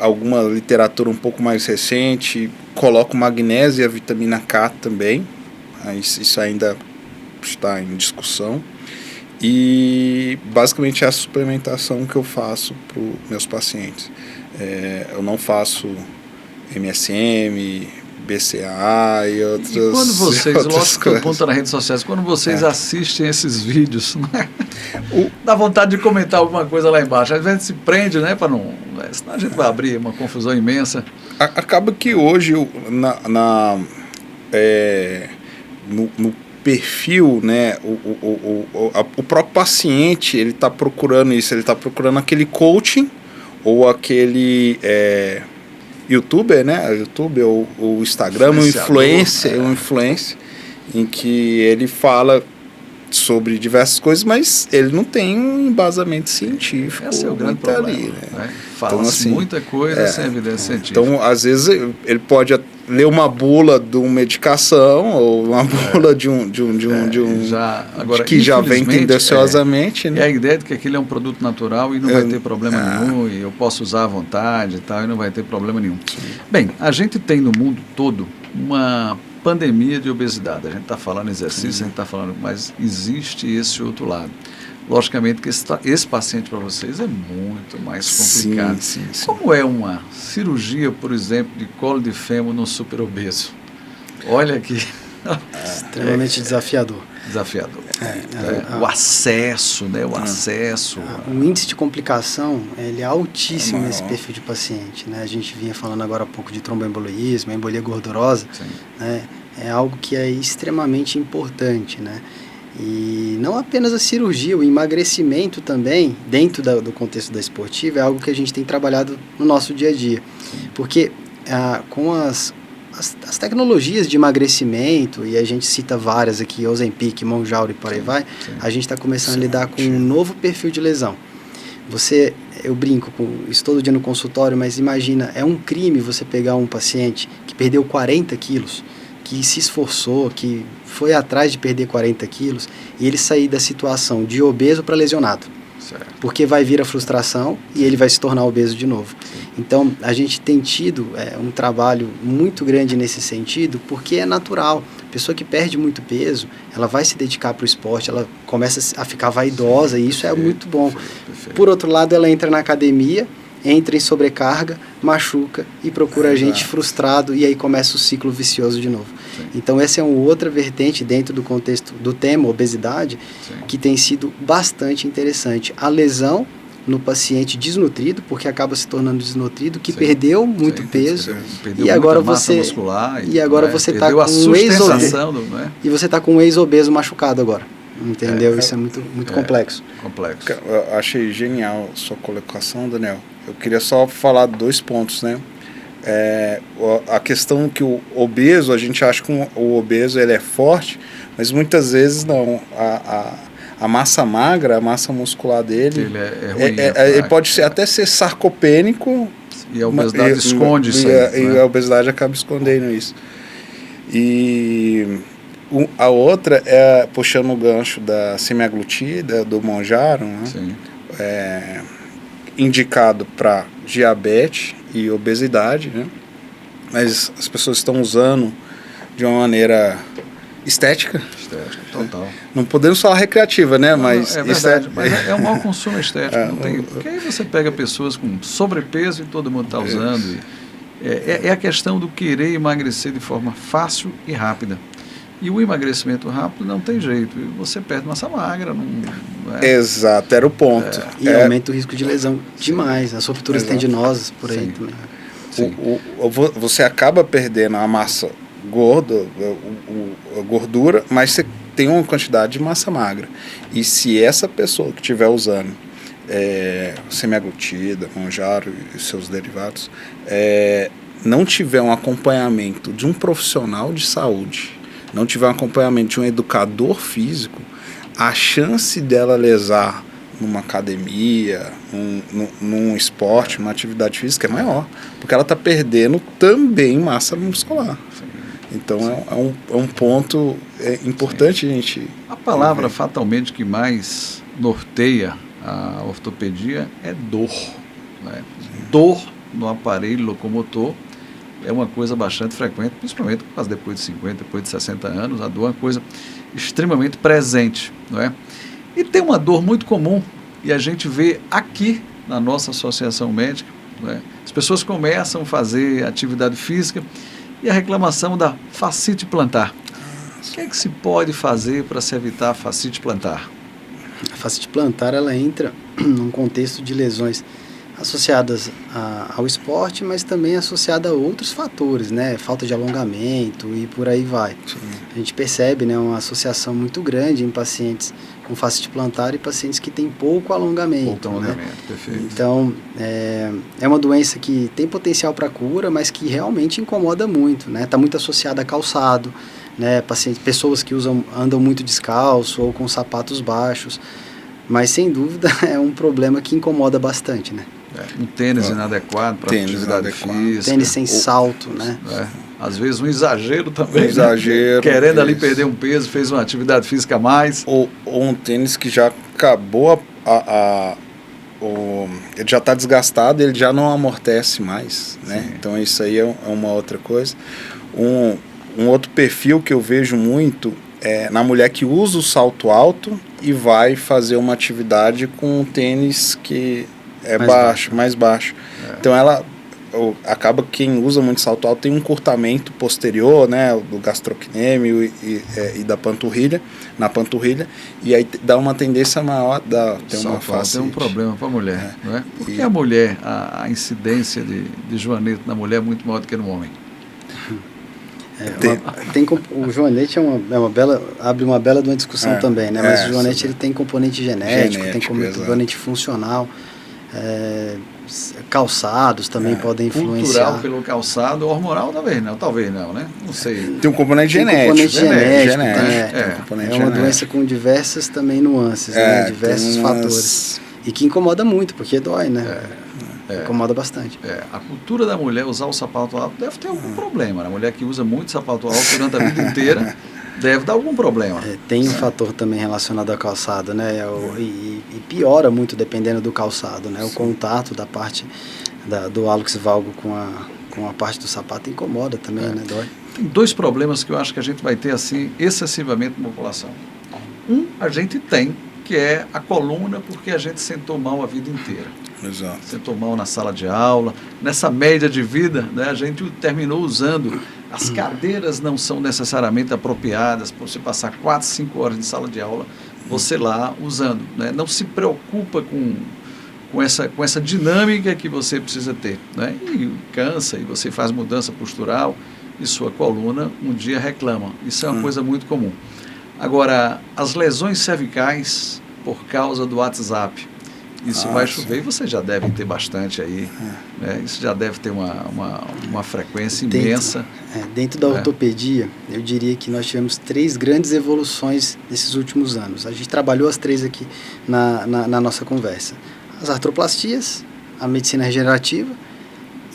alguma literatura um pouco mais recente, coloca o magnésio e a vitamina K também, mas isso ainda está em discussão. E basicamente é a suplementação que eu faço para os meus pacientes. Eu não faço MSM, BCAA e outras coisas. E quando vocês, lógico que eu conto nas redes sociais, quando vocês assistem esses vídeos, né? Dá vontade de comentar alguma coisa lá embaixo. Às vezes se prende, né? Para não. Senão a gente vai abrir uma confusão imensa. Acaba que hoje no perfil, né, o próprio paciente, ele está procurando isso, ele está procurando aquele coaching ou aquele youtuber, né, YouTube ou o Instagram, um influencer, em que ele fala sobre diversas coisas, mas ele não tem um embasamento científico. Esse é o grande problema. Ali, né? Fala-se então, assim, muita coisa sem evidência científica. Então, às vezes, ele pode ler uma bula de uma medicação ou uma bula de que já vem tendenciosamente. Né? É a ideia de que aquilo é um produto natural e não vai ter problema nenhum, e eu posso usar à vontade e tal, e não vai ter problema nenhum. Sim. Bem, a gente tem no mundo todo uma pandemia de obesidade. A gente está falando exercício, a gente está falando, mas existe esse outro lado. Logicamente que esse paciente para vocês é muito mais complicado. Sim. Como é uma cirurgia, por exemplo, de colo de fêmur no super obeso? Olha aqui. Extremamente desafiador. Desafiador. O acesso, né? O acesso. O índice de complicação ele é altíssimo nesse perfil de paciente. Né? A gente vinha falando agora há pouco de tromboembolismo, embolia gordurosa. Né? É algo que é extremamente importante. Né? E não apenas a cirurgia, o emagrecimento também, dentro do contexto da esportiva, é algo que a gente tem trabalhado no nosso dia a dia. Porque com as tecnologias de emagrecimento, e a gente cita várias aqui, Ozempic, Mounjaro e por aí vai, a gente está começando a lidar com um novo perfil de lesão. Eu brinco com isso todo dia no consultório, mas imagina, é um crime você pegar um paciente que perdeu 40 quilos, que se esforçou, que foi atrás de perder 40 quilos, e ele sair da situação de obeso para lesionado. Certo. Porque vai vir a frustração e ele vai se tornar obeso de novo. Sim. Então, a gente tem tido um trabalho muito grande nesse sentido, porque é natural. A pessoa que perde muito peso, ela vai se dedicar para o esporte, ela começa a ficar vaidosa, e isso é muito bom. Perfeito. Por outro lado, ela entra na academia, entra em sobrecarga, machuca e procura a gente frustrado, e aí começa o ciclo vicioso de novo. Sim. Então essa é uma outra vertente dentro do contexto do tema obesidade, que tem sido bastante interessante. A lesão no paciente desnutrido, porque acaba se tornando desnutrido, que perdeu muito peso, perdeu e agora massa muscular, e agora você está com um você está com um ex-obeso machucado agora. Entendeu? Isso é muito complexo. Eu achei genial a sua colocação, Daniel. Eu queria só falar 2 pontos, né? A questão que o obeso, a gente acha que o obeso ele é forte, mas muitas vezes não. A massa magra, a massa muscular dele, ruim, ele pode até ser sarcopênico. E a obesidade esconde isso aí. E a obesidade acaba escondendo isso. E a outra é, puxando o gancho da semaglutida, do Mounjaro, né? Indicado para diabetes e obesidade, né? Mas as pessoas estão usando de uma maneira estética, total. Não podemos falar recreativa, né? Mas é verdade, mas é um mau consumo estético. Porque aí você pega pessoas com sobrepeso e todo mundo está usando. É a questão do querer emagrecer de forma fácil e rápida. E o emagrecimento rápido não tem jeito. Você perde massa magra. Exato, era o ponto. E aumenta o risco de lesão demais. As rupturas tendinosas por aí também. Você acaba perdendo a massa gorda, a gordura, mas você tem uma quantidade de massa magra. E se essa pessoa que estiver usando semaglutida, Mounjaro e seus derivados, não tiver um acompanhamento de um profissional de saúde, não tiver um acompanhamento de um educador físico, a chance dela lesar numa academia, num esporte, numa atividade física é maior, porque ela está perdendo também massa muscular. Então é um ponto importante a gente... A palavra fatalmente que mais norteia a ortopedia é dor. Né? Dor no aparelho locomotor é uma coisa bastante frequente, principalmente depois de 50, depois de 60 anos, a dor é uma coisa extremamente presente, não é? E tem uma dor muito comum, e a gente vê aqui na nossa associação médica, não é? As pessoas começam a fazer atividade física e a reclamação da fascite plantar. O que é que se pode fazer para se evitar a fascite plantar? A fascite plantar, ela entra num contexto de lesões associadas ao esporte, mas também associada a outros fatores, né? Falta de alongamento e por aí vai. Sim. A gente percebe, né, uma associação muito grande em pacientes com fascite plantar e pacientes que têm pouco alongamento. Pouco alongamento, né? Perfeito. Então, é uma doença que tem potencial para cura, mas que realmente incomoda muito, né? Está muito associada a calçado, né? Pessoas que andam muito descalço ou com sapatos baixos, mas sem dúvida é um problema que incomoda bastante, né? Um tênis inadequado para atividade física. Tênis sem salto, né? Às vezes um exagero também. Exagero. Né? Querendo ali perder um peso, fez uma atividade física a mais. Ou um tênis que já acabou ele já está desgastado, ele já não amortece mais, né? Sim. Então isso aí é uma outra coisa. Um outro perfil que eu vejo muito é na mulher que usa o salto alto e vai fazer uma atividade com um tênis que é mais baixo. Então acaba que quem usa muito salto alto tem um encurtamento posterior, né, do gastrocnêmio e da panturrilha, na panturrilha, e aí dá uma tendência maior ter uma fascite. É um problema para a mulher, não é? Por que a mulher, a incidência de joanete na mulher é muito maior do que no homem? O joanete abre uma bela de uma discussão também, né? Mas o joanete ele tem componente genético, tem componente funcional. Calçados também podem influenciar. Cultural pelo calçado, hormonal talvez não, né? Não sei. Tem um componente genético. É uma doença com diversas também nuances, né? Diversos fatores. E que incomoda muito, porque dói, né? Incomoda bastante. A cultura da mulher usar o sapato alto deve ter algum problema. A mulher que usa muito sapato alto durante a vida inteira deve dar algum problema. Tem um fator também relacionado ao calçado, né? E piora muito dependendo do calçado, né? Sim. O contato da parte do hálux valgo com a parte do sapato incomoda também, né? Dói. Tem dois problemas que eu acho que a gente vai ter assim excessivamente na população. A gente tem, que é a coluna, porque a gente sentou mal a vida inteira. Exato. Sentou mal na sala de aula. Nessa média de vida, né, a gente terminou usando. As cadeiras não são necessariamente apropriadas para você passar 4, 5 horas de sala de aula, você lá usando. Né? Não se preocupa com essa dinâmica que você precisa ter. Né? E cansa, e você faz mudança postural, e sua coluna um dia reclama. Isso é uma coisa muito comum. Agora, as lesões cervicais por causa do WhatsApp. Isso vai chover e vocês já devem ter bastante aí. Né? Isso já deve ter uma frequência imensa. Dentro da ortopedia, eu diria que nós tivemos 3 grandes evoluções nesses últimos anos. A gente trabalhou as 3 aqui na nossa conversa. As artroplastias, a medicina regenerativa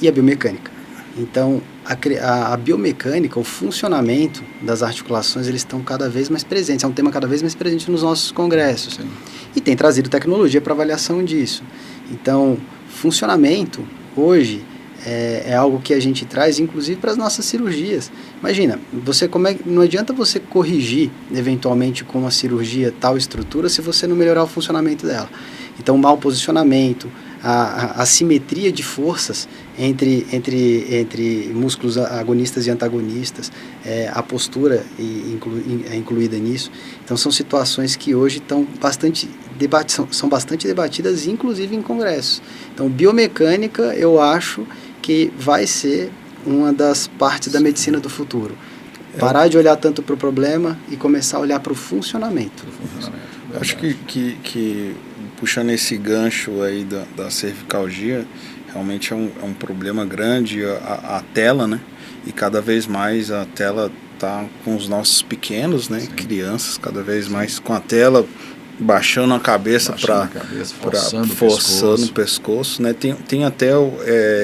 e a biomecânica. Então, a biomecânica, o funcionamento das articulações, eles estão cada vez mais presentes. É um tema cada vez mais presente nos nossos congressos. Sim. E tem trazido tecnologia para avaliação disso. Então, funcionamento, hoje, é algo que a gente traz, inclusive, para as nossas cirurgias. Imagina, não adianta você corrigir, eventualmente, com uma cirurgia, tal estrutura, se você não melhorar o funcionamento dela. Então, mau posicionamento, a simetria de forças entre músculos agonistas e antagonistas, a postura é incluída nisso. Então, são situações que hoje são bastante debatidas, inclusive em congressos. Então, biomecânica, eu acho que vai ser uma das partes da medicina do futuro. Parar de olhar tanto para o problema e começar a olhar para o funcionamento. Acho que puxando esse gancho aí da cervicalgia, realmente é um problema grande a tela, né? E cada vez mais a tela tá com os nossos pequenos, né? Sim. Crianças, cada vez mais com a tela baixando a cabeça forçando o pescoço, né? Tem até,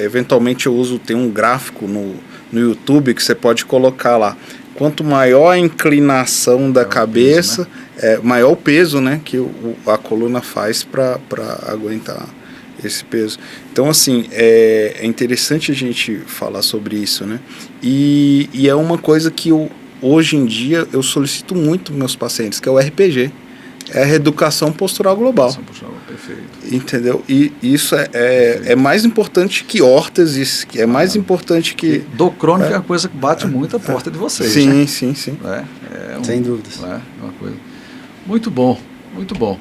eventualmente tem um gráfico no YouTube que você pode colocar lá. Quanto maior a inclinação da cabeça, peso, né? Maior o peso, né, que a coluna faz para aguentar esse peso. Então, assim, é interessante a gente falar sobre isso, né? E é uma coisa que hoje em dia eu solicito muito meus pacientes, que é o RPG. É a reeducação postural global. Perfeito. Entendeu? E isso é mais importante que órteses, que é mais importante que... Dor crônica é uma coisa que bate muito a porta de vocês, sim, né? Sim. Sem dúvidas. Uma coisa. Muito bom, muito bom.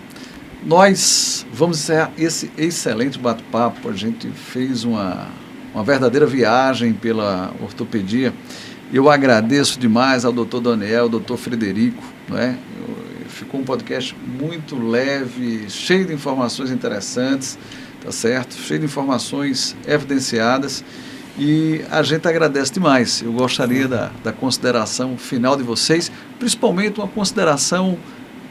Nós vamos encerrar esse excelente bate-papo. A gente fez uma verdadeira viagem pela ortopedia. Eu agradeço demais ao Dr. Daniel, ao Dr. Frederico, não é? Ficou um podcast muito leve, cheio de informações interessantes, tá certo? Cheio de informações evidenciadas, e a gente agradece demais. Eu gostaria da consideração final de vocês, principalmente uma consideração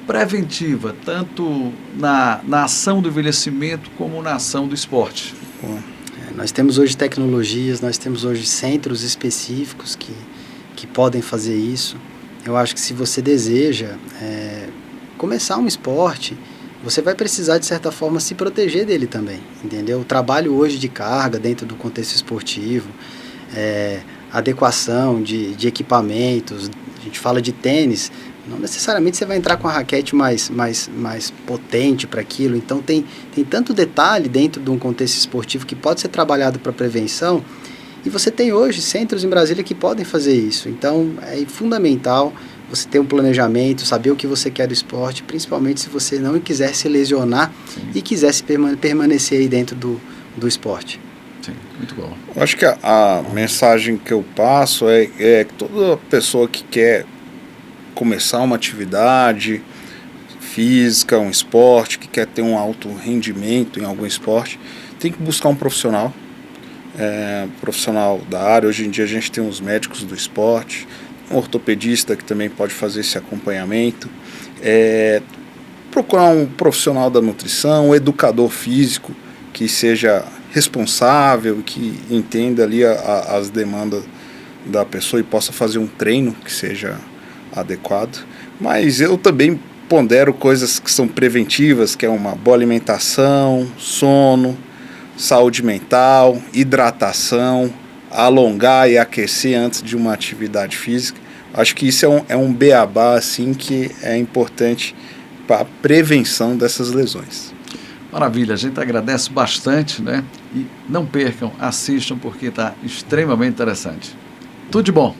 preventiva, tanto na ação do envelhecimento como na ação do esporte. Nós temos hoje tecnologias, nós temos hoje centros específicos que podem fazer isso. Eu acho que se você deseja começar um esporte, você vai precisar, de certa forma, se proteger dele também, entendeu? O trabalho hoje de carga dentro do contexto esportivo, adequação de equipamentos, a gente fala de tênis, não necessariamente você vai entrar com a raquete mais potente para aquilo, então tem tanto detalhe dentro de um contexto esportivo que pode ser trabalhado para prevenção, e você tem hoje centros em Brasília que podem fazer isso. Então é fundamental você ter um planejamento, saber o que você quer do esporte, principalmente se você não quiser se lesionar. Sim. E quiser permanecer aí dentro do esporte. Sim, muito bom. Eu acho que a mensagem que eu passo é que toda pessoa que quer começar uma atividade física, um esporte, que quer ter um alto rendimento em algum esporte, tem que buscar um profissional. Profissional da área. Hoje em dia a gente tem os médicos do esporte, um ortopedista que também pode fazer esse acompanhamento, procurar um profissional da nutrição, um educador físico que seja responsável, que entenda ali as demandas da pessoa e possa fazer um treino que seja adequado. Mas eu também pondero coisas que são preventivas, que é uma boa alimentação, sono, saúde mental, hidratação, alongar e aquecer antes de uma atividade física. Acho que isso é um beabá assim, que é importante para a prevenção dessas lesões. Maravilha, a gente agradece bastante, né? E não percam, assistam, porque está extremamente interessante. Tudo de bom!